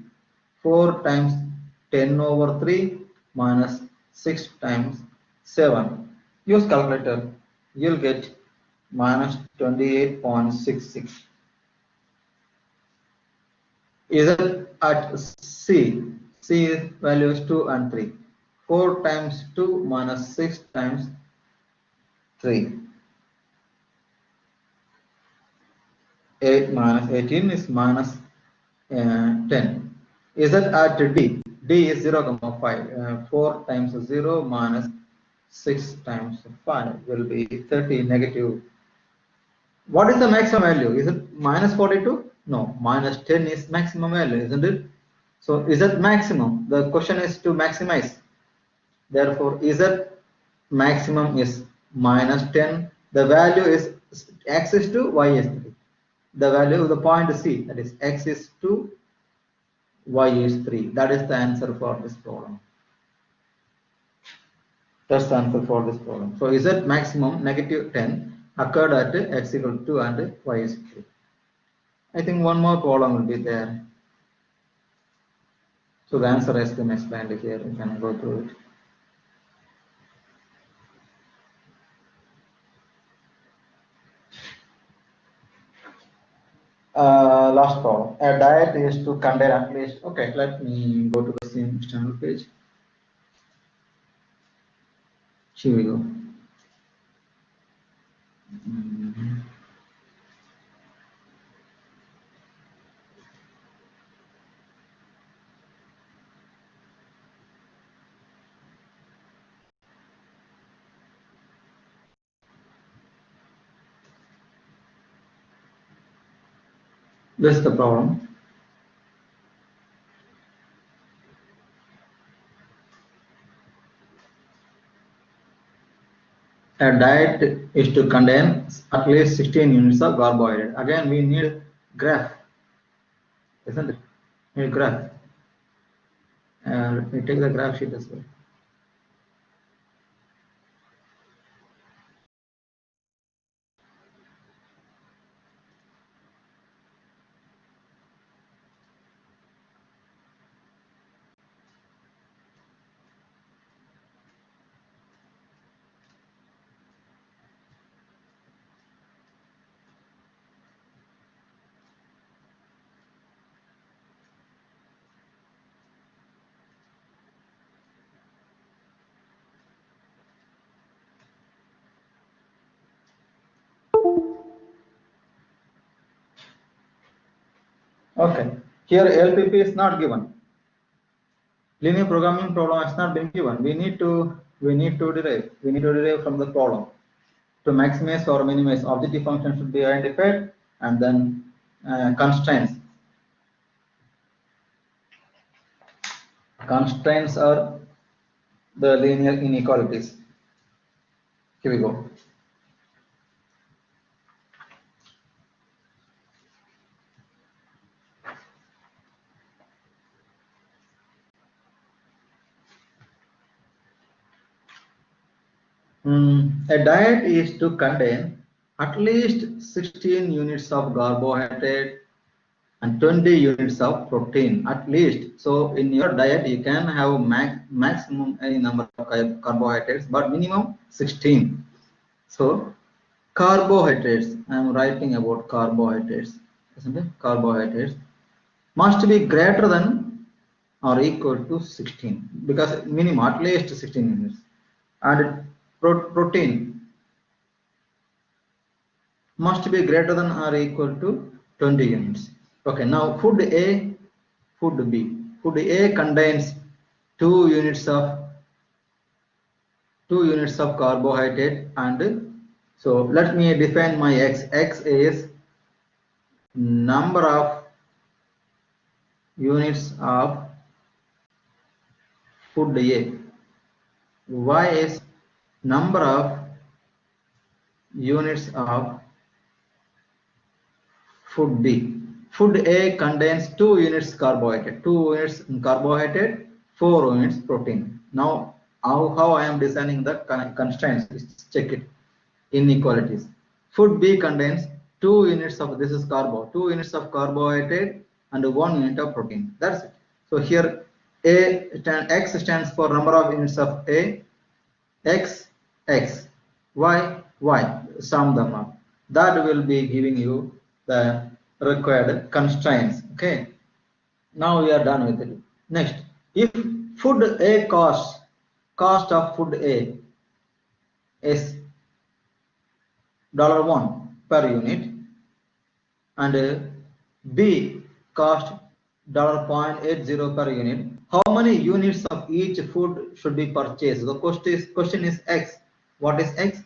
Speaker 1: 4 times 10 over 3 minus 6 times 7. Use calculator, you'll get minus 28.66. Z at c, c value is 2 and 3. 4 times 2 minus 6 times 3. 8 minus 18 is minus 10. Z at d, d is 0, 5. 4 times 0 minus 6 times 5 will be 30 negative. What is the maximum value? Is it minus 42? No, minus 10 is maximum value, isn't it? So is it maximum? The question is to maximize. Therefore, Z maximum is minus 10. The value is x is 2, y is 3. The value of the point C, that is x is 2, y is 3. That is the answer for this problem. That's the answer for this problem. So Z maximum negative 10 occurred at x equal to 2 and y is 3. I think one more problem will be there. So the answer has been explained here. You can go through it. Last problem. A diet is to contain at least. Okay, let me go to the same external page. Here we go. This is the problem. A diet is to contain at least 16 units of carbohydrate. Again, we need graph, isn't it? We need graph. Let me take the graph sheet as well. Okay, here LPP is not given. Linear programming problem has not been given. We need to derive. We need to derive from the problem. To maximize or minimize, objective function should be identified, and then constraints. Constraints are the linear inequalities. Here we go. A diet is to contain at least 16 units of carbohydrate and 20 units of protein, at least. So in your diet, you can have maximum any number of carbohydrates, but minimum 16. So carbohydrates, I am writing about carbohydrates, isn't it? Carbohydrates must be greater than or equal to 16, because minimum at least 16 units. And protein must be greater than or equal to 20 units. Okay, now food A, food B. Food A contains 2 units of carbohydrate, and so let me define my x. X is number of units of food A. Y is number of units of food B. Food A contains 2 units carbohydrate, 2 units carbohydrate, 4 units protein. Now, how I am designing the constraints? Let's check it. Inequalities. Food B contains 2 units of, this is carbo, 2 units of carbohydrate and 1 unit of protein. That's it. So here X stands for number of units of A, X, Y, sum them up. That will be giving you the required constraints. Okay. Now we are done with it. Next, if food A cost of food A is $1 per unit and B cost $0.80 per unit, how many units of each food should be purchased? The question is X. What is X?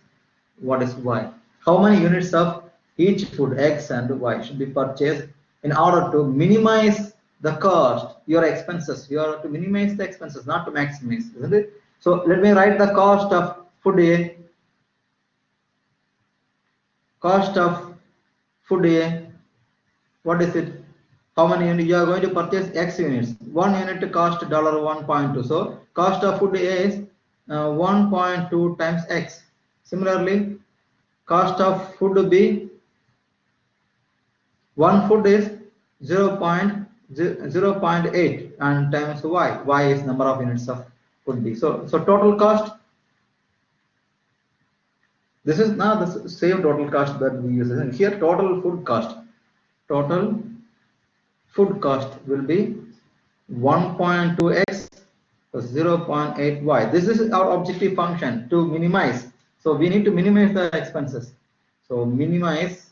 Speaker 1: What is Y? How many units of each food X and Y should be purchased in order to minimize the cost, your expenses? You are to minimize the expenses, not to maximize, isn't it? So let me write the cost of food A. Cost of food A, what is it? How many units you are going to purchase? X units. 1 unit cost $1.2. So cost of food A is 1.2 times X. Similarly, cost of food B, one food is 0.8 and times Y. Y is number of units of food B. So total cost. This is now the same total cost that we use. And here total food cost. Total food cost will be 1.2x plus 0.8y. This is our objective function to minimize. So we need to minimize the expenses. So minimize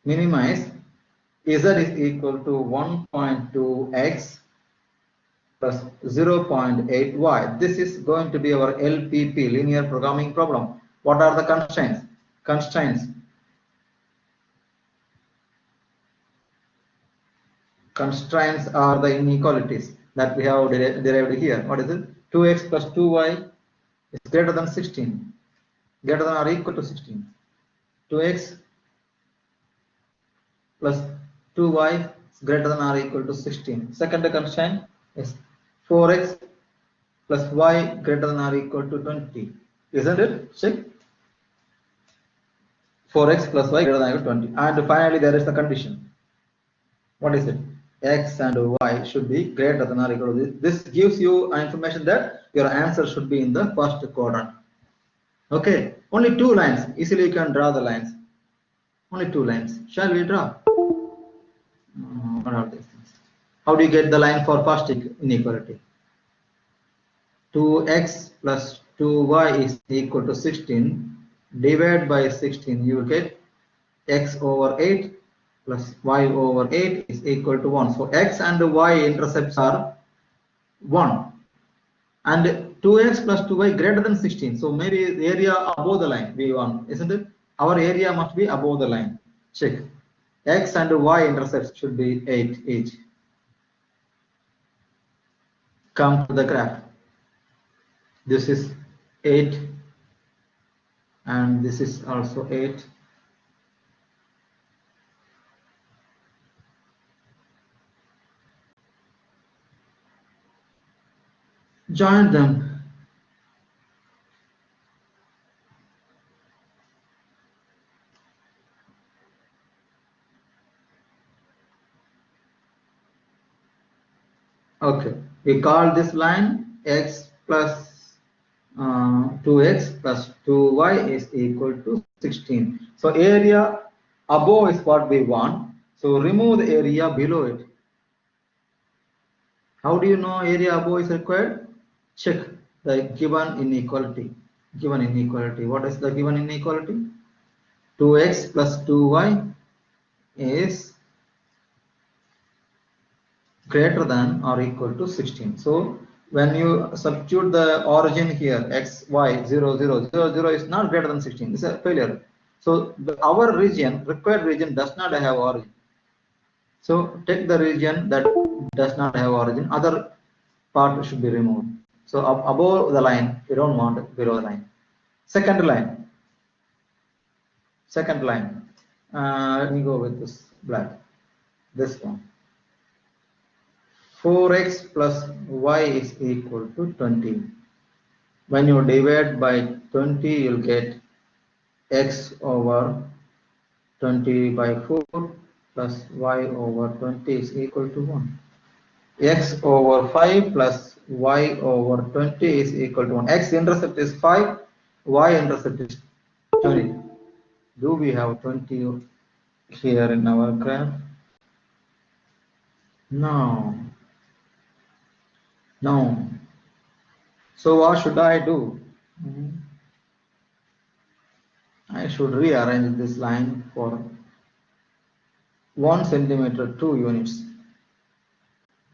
Speaker 1: z is equal to 1.2x plus 0.8y. This is going to be our LPP, linear programming problem. What are the constraints? Constraints are the inequalities that we have derived here. What is it? 2x plus 2y is greater than 16, greater than or equal to 16. 2x plus 2y is greater than or equal to 16. Second constraint is 4x plus y greater than or equal to 20. Isn't it? Check. 4x plus y greater than or equal to 20. And finally, there is the condition. What is it? X and Y should be greater than or equal to this. This gives you information that your answer should be in the first quadrant. Okay, only 2 lines. Easily you can draw the lines. Only 2 lines. Shall we draw? What are these things? How do you get the line for first inequality? 2x plus 2y is equal to 16. Divide by 16, you will get x over 8 plus y over 8 is equal to 1. So x and y intercepts are 1. And 2x plus 2y greater than 16. So maybe the area above the line we want, isn't it? Our area must be above the line. Check. X and y intercepts should be 8 each. Come to the graph. This is 8 and this is also 8. Join them. Okay, we call this line x plus 2x plus 2y is equal to 16. So area above is what we want. So remove the area below it. How do you know area above is required? Check the given inequality. What is the given inequality? 2x plus 2y is greater than or equal to 16. So when you substitute the origin here, x, y, 0, 0, 0, 0 is not greater than 16. It's a failure. So our region, required region, does not have origin. So take the region that does not have origin. Other part should be removed. So above the line, we don't want it below the line. Second line. Second line. Let me go with this black. This one. 4x plus y is equal to 20. When you divide by 20, you'll get x over 20 by 4 plus y over 20 is equal to 1. X over 5 plus y over 20 is equal to 1. X intercept is 5, y intercept is 20. Do we have 20 here in our graph? No. No. So what should I do? I should rearrange this line for 1 centimeter 2 units.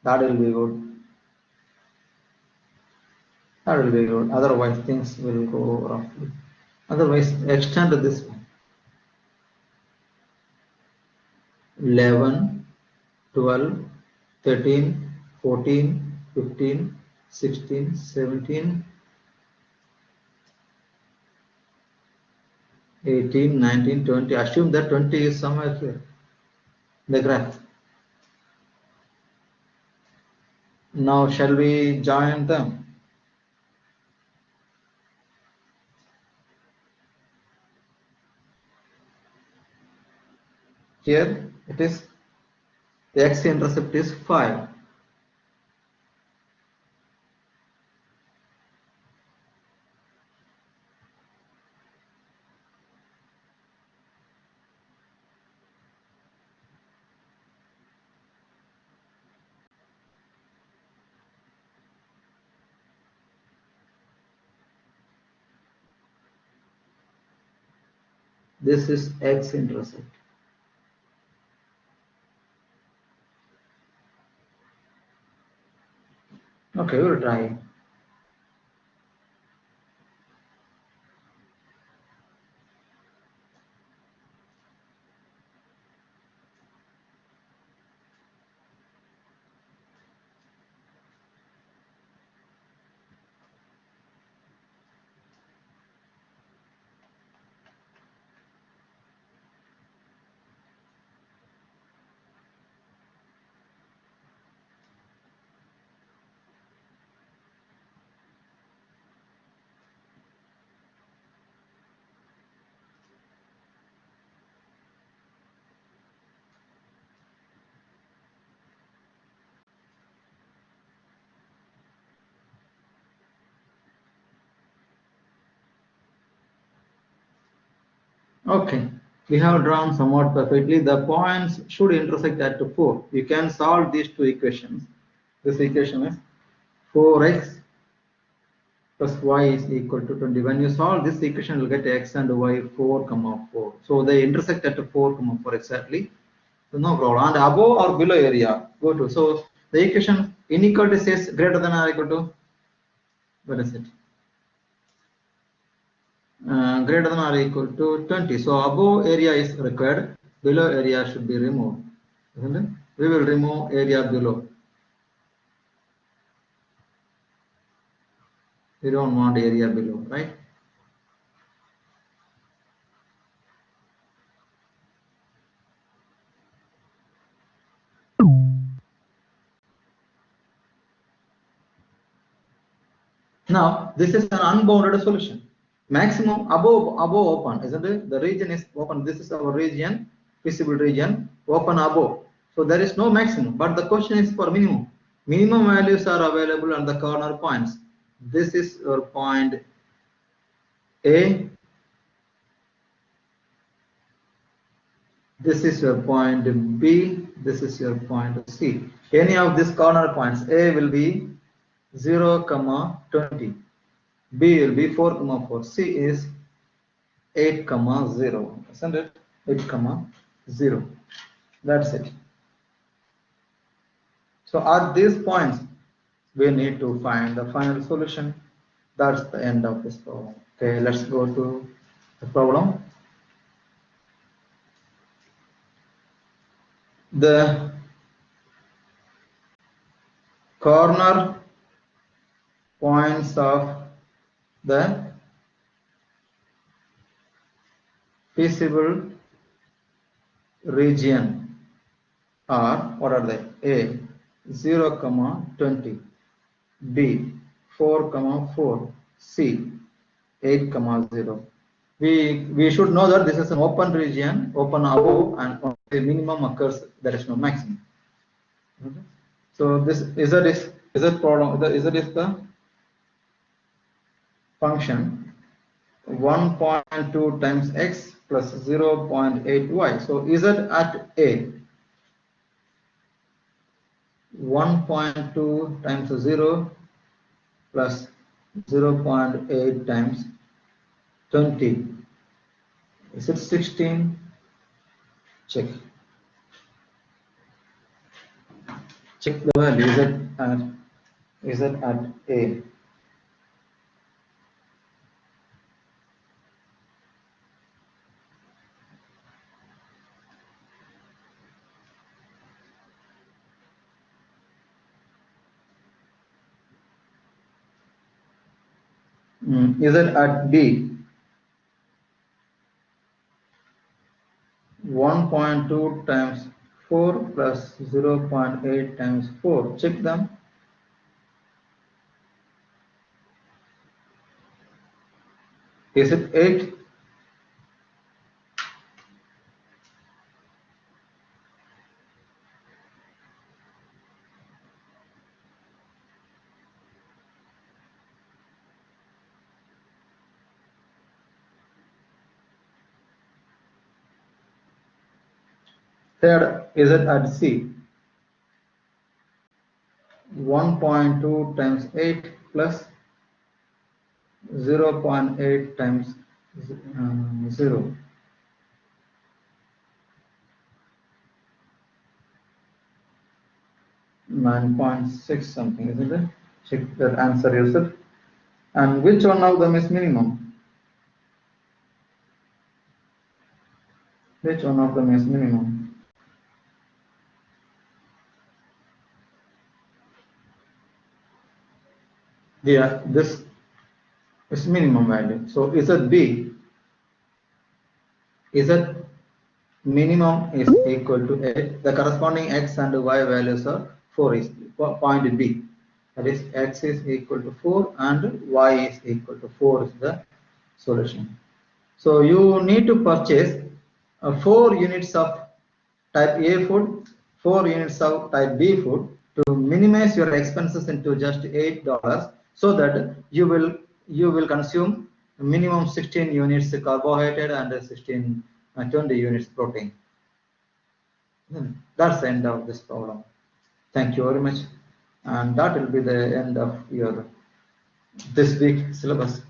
Speaker 1: That will be good. That will be good. Otherwise things will go roughly. Otherwise extend this one. 11, 12, 13, 14, 15, 16, 17, 18, 19, 20. Assume that 20 is somewhere here. The graph. Now shall we join them? Here it is, the x-intercept is 5. This is x-intercept. Okay, we'll try. Okay, we have drawn somewhat perfectly. The points should intersect at 4. You can solve these two equations. This equation is 4x plus y is equal to 20. When you solve this equation, you'll get x and y 4, 4. So they intersect at 4, 4 exactly. So no problem. And above or below area, go to. So the equation inequality says greater than or equal to, what is it? Greater than or equal to 20. So above area is required, below area should be removed, isn't it? We will remove area below. We don't want area below, right? Now this is an unbounded solution. Maximum above open, isn't it? The region is open. This is our region, feasible region, open above. So there is no maximum, but the question is for minimum. Minimum values are available at the corner points. This is your point A. This is your point B. This is your point C. Any of these corner points, A will be 0, 20. B will be 4, 4. C is 8, 0. Isn't it? 8, 0. That's it. So at these points, we need to find the final solution. That's the end of this problem. Okay, let's go to the problem. The corner points of the feasible region are, what are they? A 0, 20, B 4, 4, C 8, 0. We should know that this is an open region, open above, and only the minimum occurs, there is no maximum. Okay. So this is problem, is the function 1.2 times x plus 0.8y. So z at a 1.2 times 0 plus 0.8 times 20. Is it 16? Check. Check the value. Is it at a? Is it at B? 1.2 times 4 plus 0.8 times 4. Check them. Is it 8? Third, is it at C? 1.2 times 8 plus 0.8 times 0. 9.6 something, isn't it? Check that answer yourself. And which one of them is minimum? Which one of them is minimum? Yeah, this is minimum value. So is it B? Is it minimum is equal to A? The corresponding x and y values are 4 is point B. That is x is equal to 4 and y is equal to 4 is the solution. So you need to purchase 4 units of type A food, 4 units of type B food to minimize your expenses into just $8, so that you will consume minimum 16 units carbohydrate and 20 units protein. That's the end of this problem. Thank you very much, and that will be the end of your this week syllabus.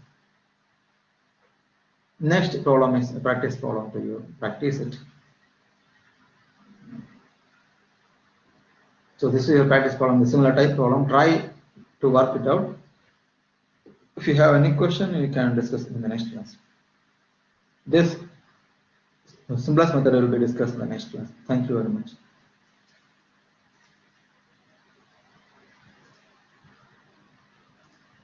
Speaker 1: Next problem is a practice problem to you. Practice it. So this is your practice problem, the similar type problem. Try to work it out. If you have any question, you can discuss in the next class. This simplest method will be discussed in the next class. Thank you very much.